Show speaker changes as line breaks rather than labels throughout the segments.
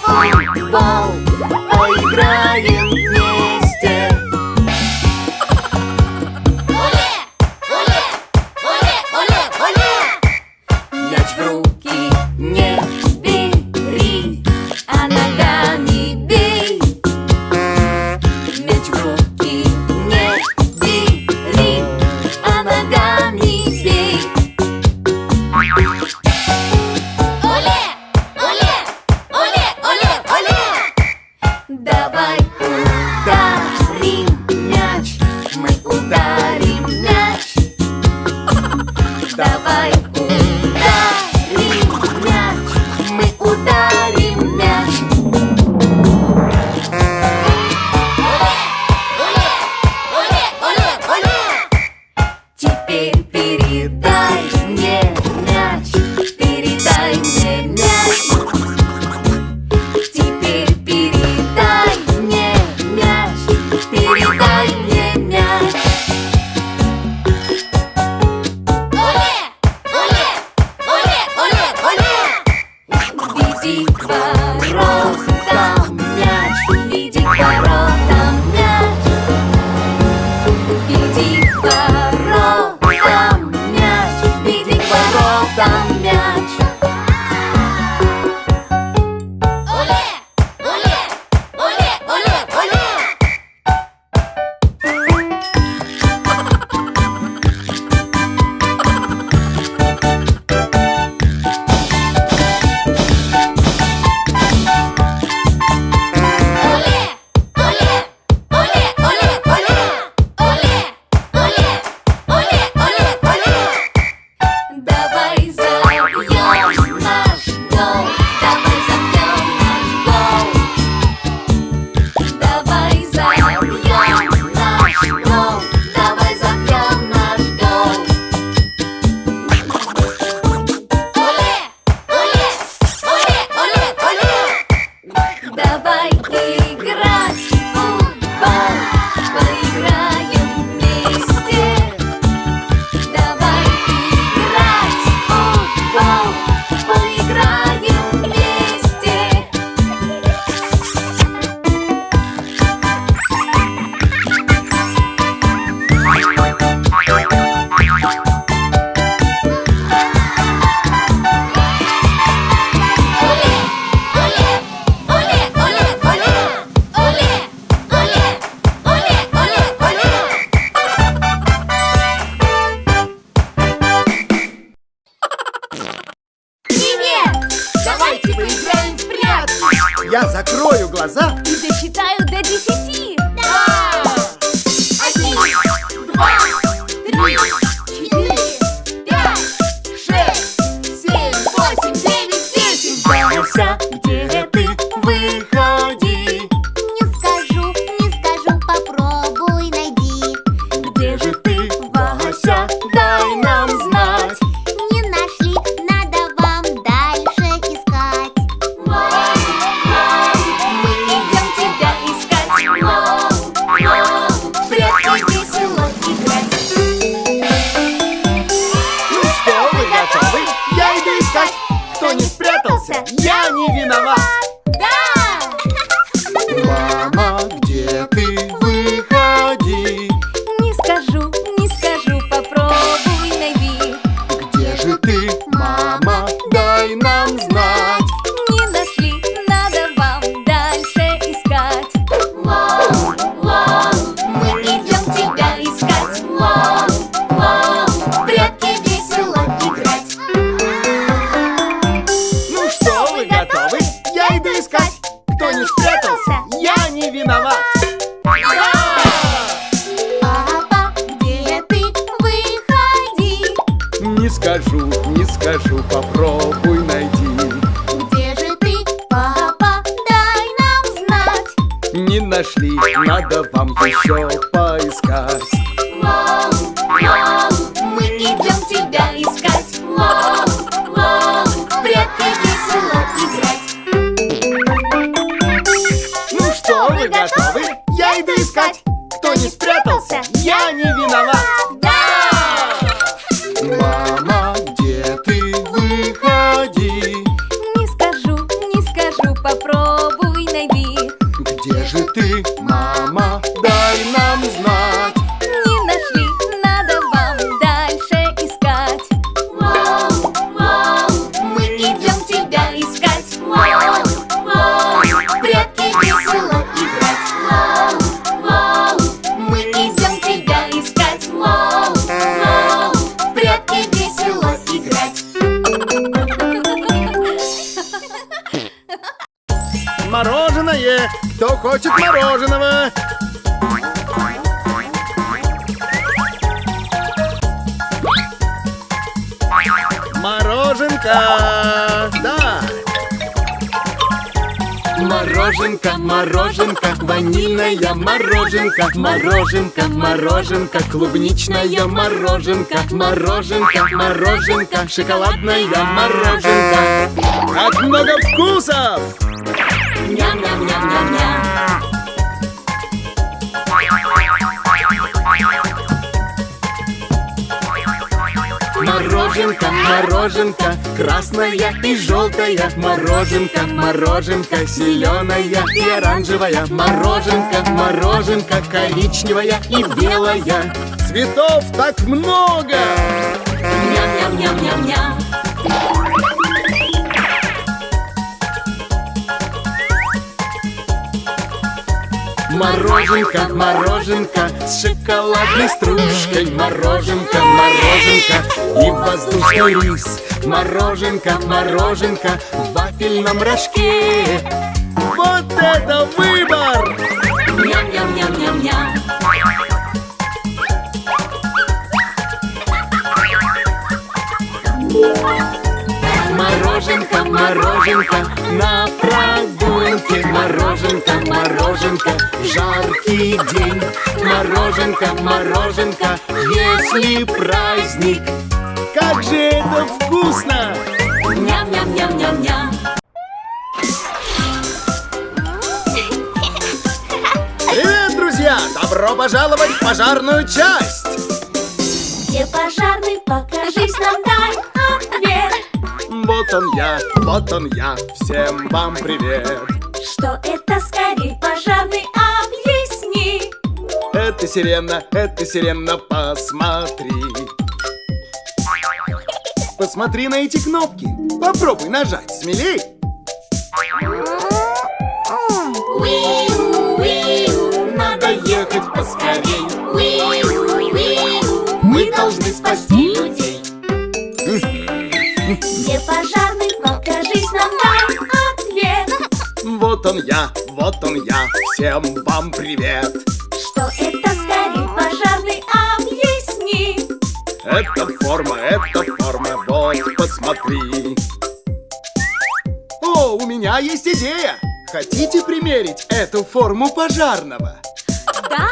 футбол, поиграем вместе. Оле! Оле! Оле! Оле! Оле! Мяч в руки не бери, а ногами бей. Мяч в руки не бери, а ногами бей. Оле! Оле! Оле! Оле! Оле! Давай ударим мяч, мы ударим мяч. Давай ударим мяч, мы ударим мяч. Оле! Оле! Оле! Оле! Оле! Теперь передай мне мяч, передай мне мяч. Теперь передай мне мяч, передай мне мяч. Оле! Оле! Оле! Оле! Оле! Веди к воротам мяч, веди к воротам мяч. Веди к воротам мяч, веди к воротам мяч. Оле! Оле! Оле! Оле! Оле! Давай забьем наш гол, давай забьем наш гол. Давай забьем наш гол, давай забьем наш гол. Оле! Оле! Оле! Оле! Оле! Давай играть в футбол, поиграем вместе. Давай играть в футбол, поиграем вместе. Оле! Оле! Оле! Оле! Оле! Оле! Оле! Оле! Оле! Оле! Привет! Давайте поиграем в прятки.
Я закрою глаза.
И досчитаю до 10.
Да!
1, 2, 3, 4, 5, 6, 7, 8, 9, 10. Вася, где ты? Выходи.
Не скажу, попробуй найди.
Где же ты, Вася? Дай нам знать.
Не нашли, надо вам дальше искать.
Мам, мы идем тебя искать. Мам, в прятки весело играть.
Ну что, вы готовы? Я иду искать. Кто не спрятался, я не виноват.
Да!
Мама, где ты? Выходи.
Не скажу, попробуй найди.
Где же ты, мама? Дай нам знать.
Не нашли, надо вам дальше искать. Мам, мы идем тебя искать. Мам, в прятки весело играть.
Ну что, вы готовы? Я иду искать. Кто не спрятался, я не виноват.
Папа, где ты? Выходи.
Не скажу, попробуй найди.
Где же ты, папа? Дай нам знать.
Не нашли, надо вам еще поискать.
Мам, мы идем тебя искать. Мам, в прятки весело играть.
Ну что, вы готовы? Я иду искать. Кто не спрятался, я не виноват.
Да!
Мама, где ты? Выходи.
Не скажу,
попробуй найди.
Где же ты, мама? Дай нам знать.
Не нашли, надо вам дальше искать. Вау, вау, мы идем тебя искать. Вау, вау, в прятки весело играть. Вау, вау, мы идем тебя искать. Вау, вау, в прятки весело играть.
Мороженое! Кто хочет мороженого? Мороженка! Да! Мороженка, мороженка, ванильная мороженка, мороженка, мороженка, клубничная мороженка, мороженка, мороженка, шоколадная мороженка. Как много вкусов!
Ням-ням-ням-ням-ням.
Мороженка, мороженка, красная и желтая, мороженка, мороженка, зеленая и оранжевая, мороженка, мороженка, коричневая и белая. Цветов так много!
Ням-ням-ням-ням-ням.
Мороженка, мороженка, с шоколадной стружкой, мороженка, мороженка и воздушный рис, мороженка, мороженка в вафельном рожке. Вот это выбор!
Ням-ням-ням-ням-ням.
Мороженка, мороженка на прогулке, мороженка, мороженка в жаркий день, мороженка, мороженка, если праздник. Как же это вкусно!
Ням-ням-ням-ням-ням.
Привет, друзья! Добро пожаловать в пожарную часть!
Где пожарный, покажись нам, дай ответ.
Вот он я, всем вам привет!
Что это, скорей, пожарный, объясни.
Это сирена, посмотри. Посмотри на эти кнопки. Попробуй нажать, смелей.
Уиу-уиу, надо ехать поскорей. Уиу-уиу, мы должны спасти людей. Где пожарный, покажись нам, дай ответ.
Вот он я, всем вам привет.
Что это, скорей, пожарный, объясни.
Это форма, вот посмотри. О, у меня есть идея. Хотите примерить эту форму пожарного?
Да!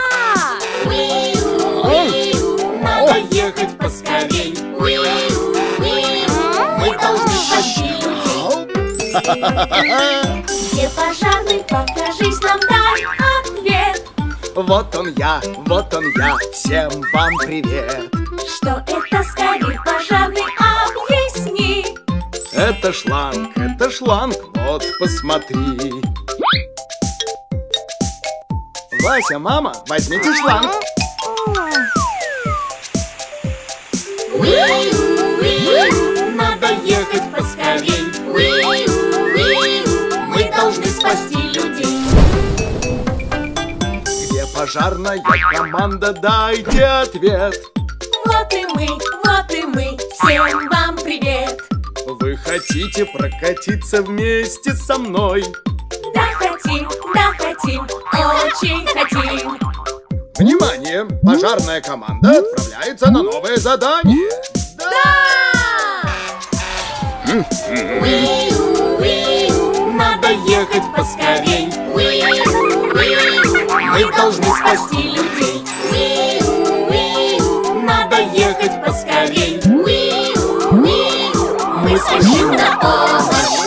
Уиу-уиу, надо ехать поскорей. Уиу-уиу, мы должны спасти людей. Где пожарный, покажись нам, дай ответ.
Вот он я, всем вам привет.
Что это, скорей, пожарный, объясни.
Это шланг, вот посмотри. Вася, мама, возьмите шланг.
Уиу-уиу, надо ехать поскорей. Уиу-уиу, мы должны спасти людей.
Где пожарная команда, дайте ответ.
Вот и мы, всем вам привет.
Вы хотите прокатиться вместе со мной?
Да хотим, очень хотим.
Внимание! Пожарная команда отправляется на новое задание.
Да! Уиу-уиу, надо ехать поскорей. Уиу-уиу, мы должны спасти людей. Уиу-уиу, надо ехать поскорей. Уиу-уиу, мы спешим на помощь.